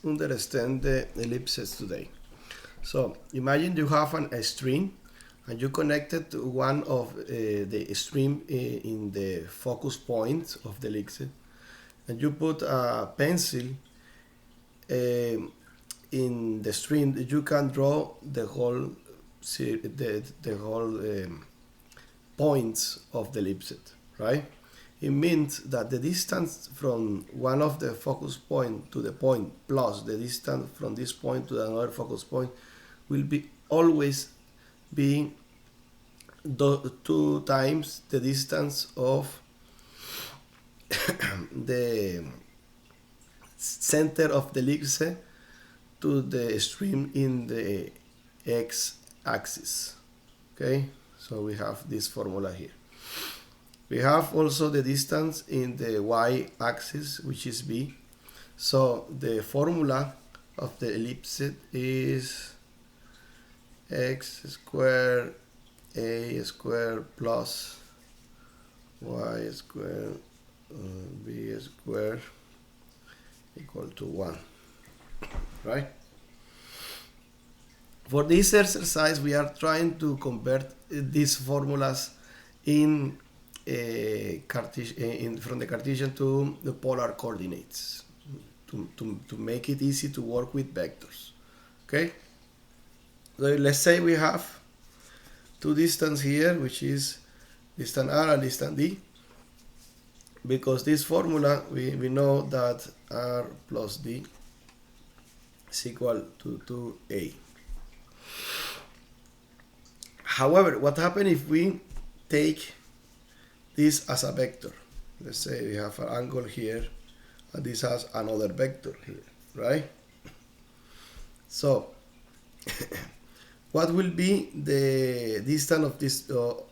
understand the ellipses today. So imagine you have a string and you connected to one of the string in the focus point of the ellipse, and you put a pencil in the string. You can draw the whole points of the ellipse, right? It means that the distance from one of the focus point to the point plus the distance from this point to another focus point will be always be two times the distance of the center of the ellipse to the stream in the x-axis. Okay, so we have this formula here. We have also the distance in the y-axis, which is b. So the formula of the ellipse is x squared a squared plus y squared b squared equal to 1, right? For this exercise, we are trying to convert these formulas in from the Cartesian to the polar coordinates to make it easy to work with vectors. Okay, so let's say we have two distances here, which is distance r and distance d. Because this formula, we know that r plus d is equal to 2a. However, what happens if we take this as a vector? Let's say we have an angle here and this has another vector here, right? So what will be the distance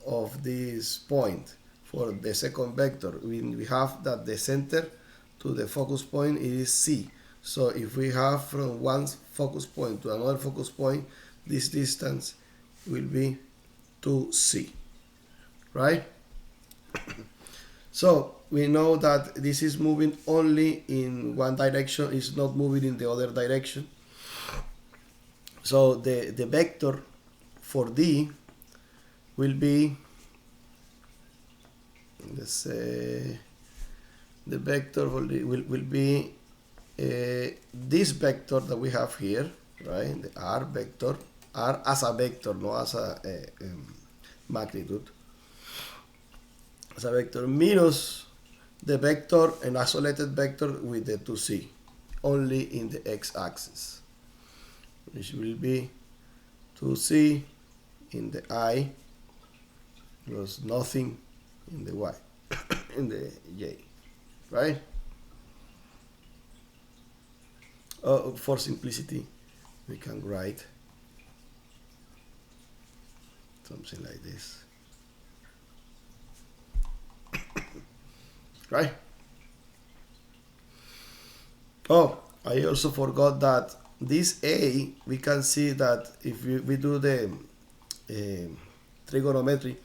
of this point for the second vector? We have that the center to the focus point is c. So if we have from one focus point to another focus point, this distance will be 2c, right? So we know that this is moving only in one direction, it's not moving in the other direction. So the vector for d will be, let's say, the vector will be this vector that we have here, right? The r vector, r as a vector, not as a magnitude, as a vector, minus the vector, an isolated vector with the 2c, only in the x-axis, which will be 2c in the I plus nothing in the y, in the j, right? For simplicity, we can write something like this, right? Oh, I also forgot that this a, we can see that if we do the trigonometry,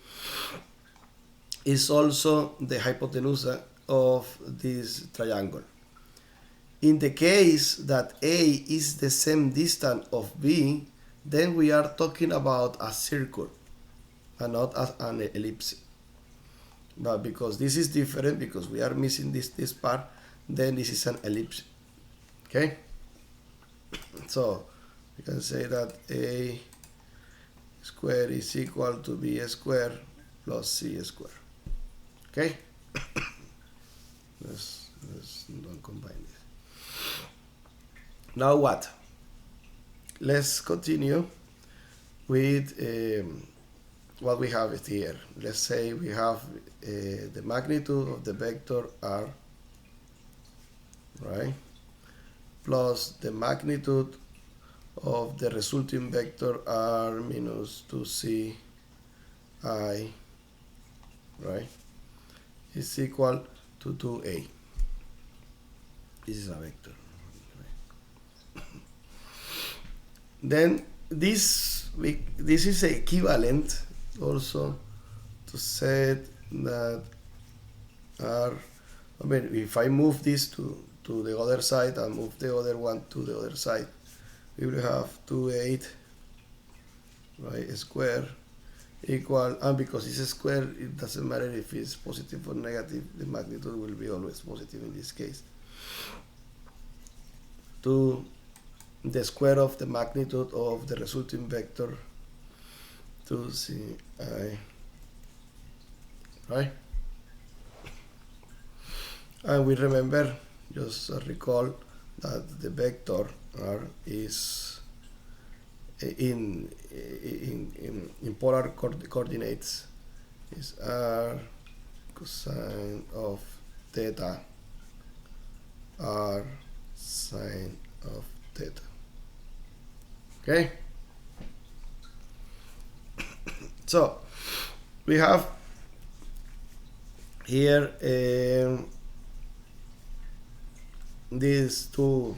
is also the hypotenuse of this triangle. In the case that a is the same distance of b, then we are talking about a circle and not as an ellipse. But because this is different, because we are missing this part, then this is an ellipse. Okay, so we can say that a squared is equal to b squared plus c squared. Okay, let's don't combine this. Now what? Let's continue with what we have here. Let's say we have the magnitude of the vector r, right, plus the magnitude of the resulting vector r minus 2c I, right, is equal to 2a. This is a vector. Then this is equivalent also to say that r, I mean, if I move this to to the other side and move the other one to the other side, we will have 28, right, square equal, and because it's a square, it doesn't matter if it's positive or negative, the magnitude will be always positive in this case, to the square of the magnitude of the resulting vector 2ci, right? And we remember, just recall that the vector r is in polar coordinates is r cosine of theta, r sine of theta. Okay? So we have here these two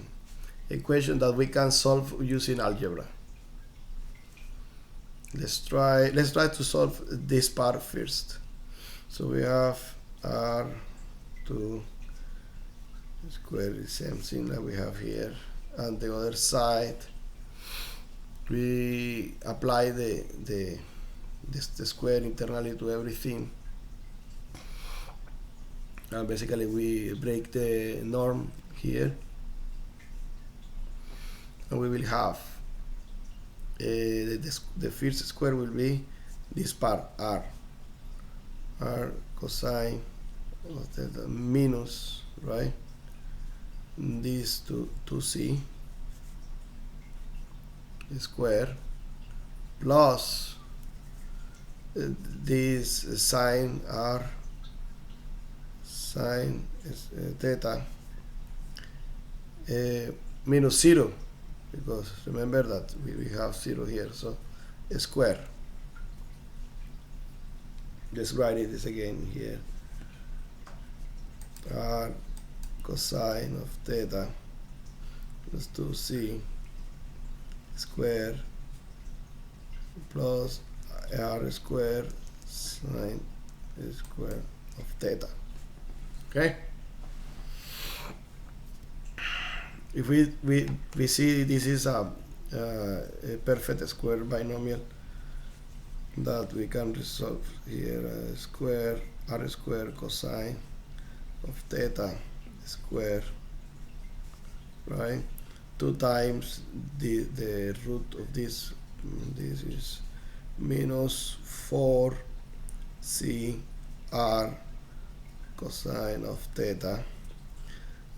equations that we can solve using algebra. Let's try to solve this part first. So we have r2 square is the same thing that we have here, and the other side we apply the square internally to everything, and basically we break the norm here, and we will have the first square will be this part r cosine of theta minus, right, this to 2c square plus this sine r sine theta minus 0, because remember that we have 0 here, so a square. Let's write it this again here, r cosine of theta plus 2c square plus r square sine square of theta. Okay? If we see this is a perfect square binomial that we can resolve here, square r square cosine of theta square, right, 2 times the root of this is minus 4c r cosine of theta.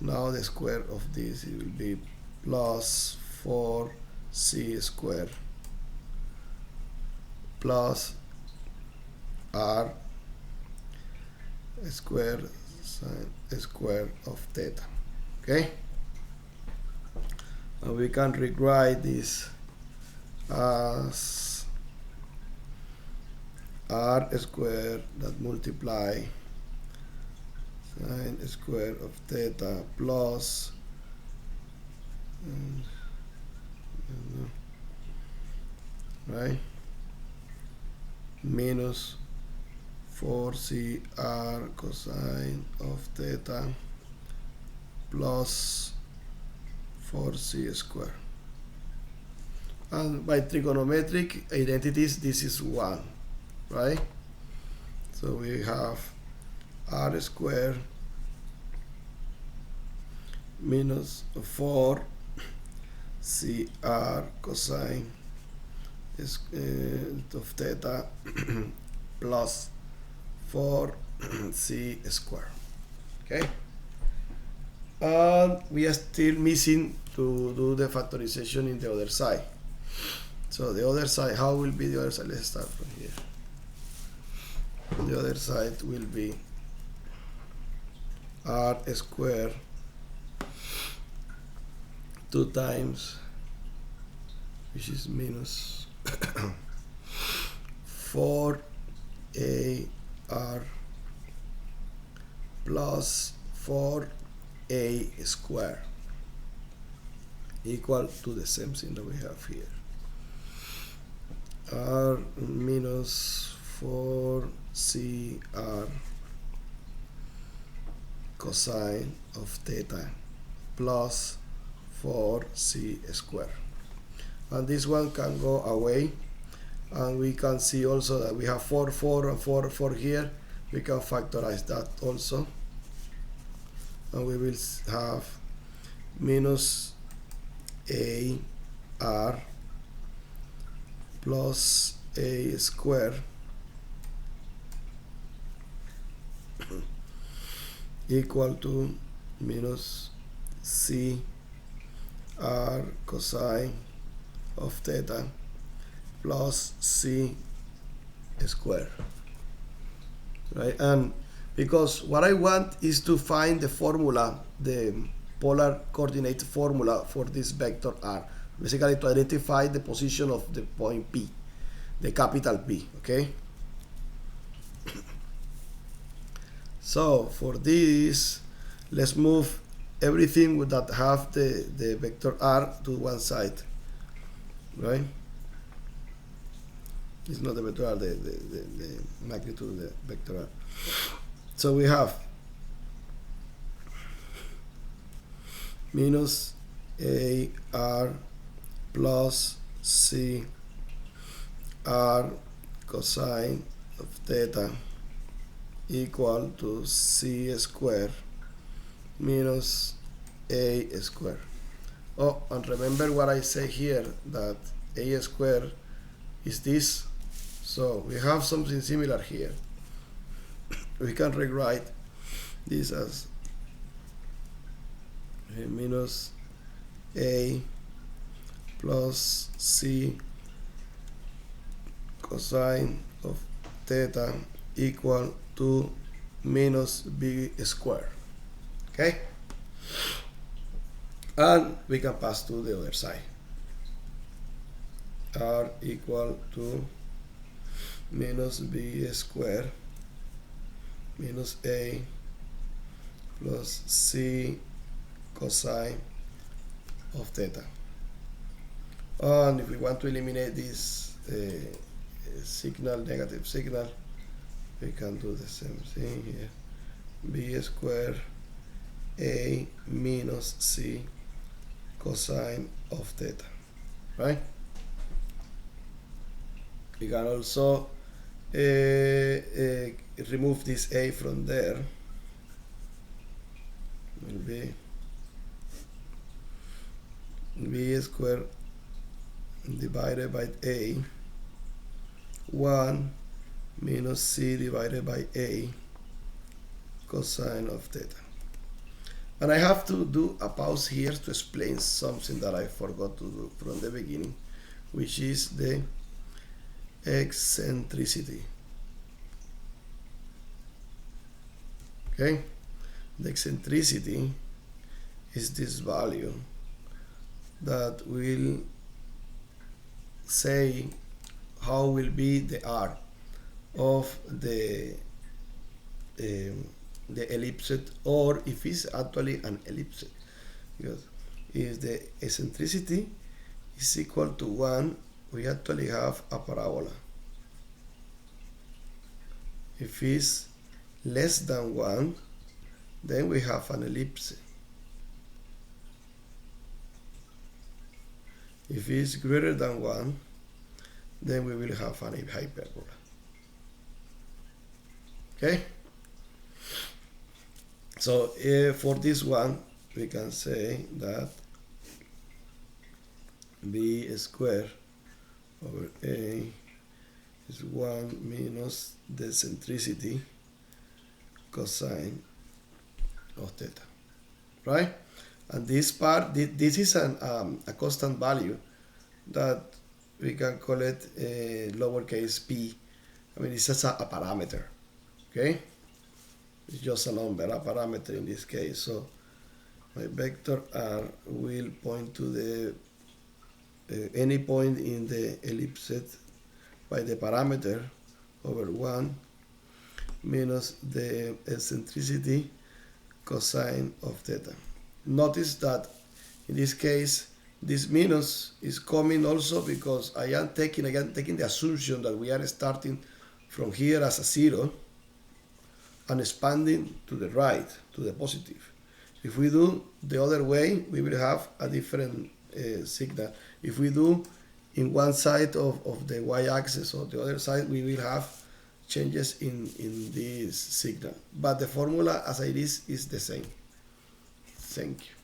Now the square of this will be plus 4c square plus r square sine square of theta. Okay, and we can rewrite this as r square that multiply sine square of theta plus right minus 4c r cosine of theta plus 4c square, and by trigonometric identities this is 1, right? So we have r square minus 4 cr cosine of theta plus 4c square. Okay, and we are still missing to do the factorization in the other side. So the other side, how will be the other side? Let's start from here. The other side will be r square 2 times, which is minus 4ar plus 4a square equal to the same thing that we have here, r minus 4cr cosine of theta plus 4c squared. And this one can go away, and we can see also that we have 4, 4, and 4, 4 here. We can factorize that also, and we will have minus ar plus a squared equal to minus c r cosine of theta plus c squared, right? And because what I want is to find the formula, the polar coordinate formula for this vector r, basically to identify the position of the point P, the capital P, okay? So for this, let's move everything that have the vector r to one side, right? It's not the vector r, the magnitude of the vector r. So we have minus ar plus c r cosine of theta equal to c squared minus a squared. Oh, and remember what I say here, that a squared is this. So we have something similar here. We can rewrite this as minus a plus c cosine of theta equal to minus b squared. Okay? And we can pass to the other side. R equal to minus b squared minus a plus c cosine of theta. And if we want to eliminate this signal, negative signal, we can do the same thing here. B squared a minus c cosine of theta, right? We can also remove this a from there. Will be b squared divided by a 1 minus c divided by a cosine of theta. And I have to do a pause here to explain something that I forgot to do from the beginning, which is the eccentricity. Okay, the eccentricity is this value that will say how will be the r of the ellipse, or if it's actually an ellipse, because if the eccentricity is equal to 1, we actually have a parabola. If it's less than 1, then we have an ellipse. If it's greater than 1, then we will have an hyperbola. Okay? So for this one, we can say that b squared over a is 1 minus the eccentricity cosine of theta, right? And this part, this is a constant value that we can call it lowercase p. I mean, it's just a parameter, okay? It's just a number, a parameter in this case. So my vector r will point to the any point in the ellipse by the parameter over 1 minus the eccentricity cosine of theta. Notice that in this case, this minus is coming also because I am taking the assumption that we are starting from here as a 0 and expanding to the right, to the positive. If we do the other way, we will have a different signal. If we do in one side of the y-axis or the other side, we will have changes in this signal. But the formula as it is the same. Thank you.